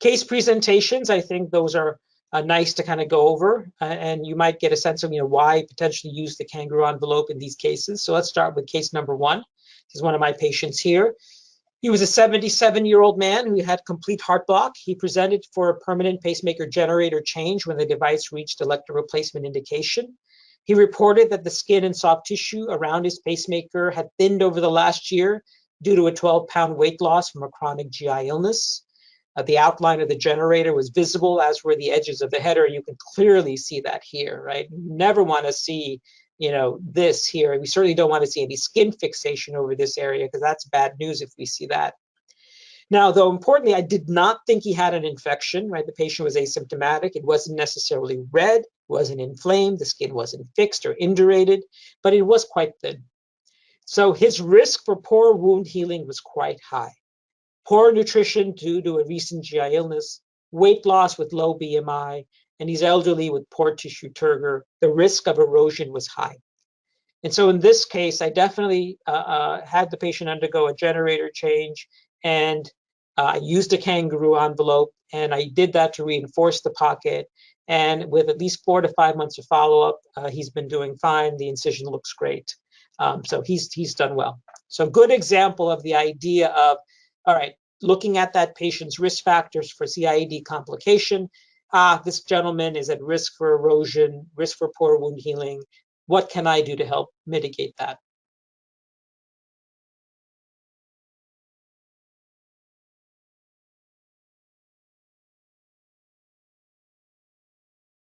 Case presentations, I think those are nice to kind of go over, and you might get a sense of why potentially use the kangaroo envelope in these cases. So let's start with case number 1. This is one of my patients here. He was a 77-year-old man who had complete heart block. He presented for a permanent pacemaker generator change when the device reached electro replacement indication. He reported that the skin and soft tissue around his pacemaker had thinned over the last year due to a 12-pound weight loss from a chronic GI illness. The outline of the generator was visible, as were the edges of the header. You can clearly see that here, right? You never want to see, this here. We certainly don't want to see any skin fixation over this area, because that's bad news if we see that. Now, though, importantly, I did not think he had an infection, right? The patient was asymptomatic. It wasn't necessarily red, wasn't inflamed, the skin wasn't fixed or indurated, but it was quite thin. So his risk for poor wound healing was quite high. Poor nutrition due to a recent GI illness, weight loss with low BMI, and he's elderly with poor tissue turgor. The risk of erosion was high. And so in this case, I definitely had the patient undergo a generator change, and I used a kangaroo envelope, and I did that to reinforce the pocket. And with at least 4 to 5 months of follow-up, he's been doing fine. The incision looks great. So he's done well. So good example of the idea of, all right, looking at that patient's risk factors for CIED complication. This gentleman is at risk for erosion, risk for poor wound healing. What can I do to help mitigate that?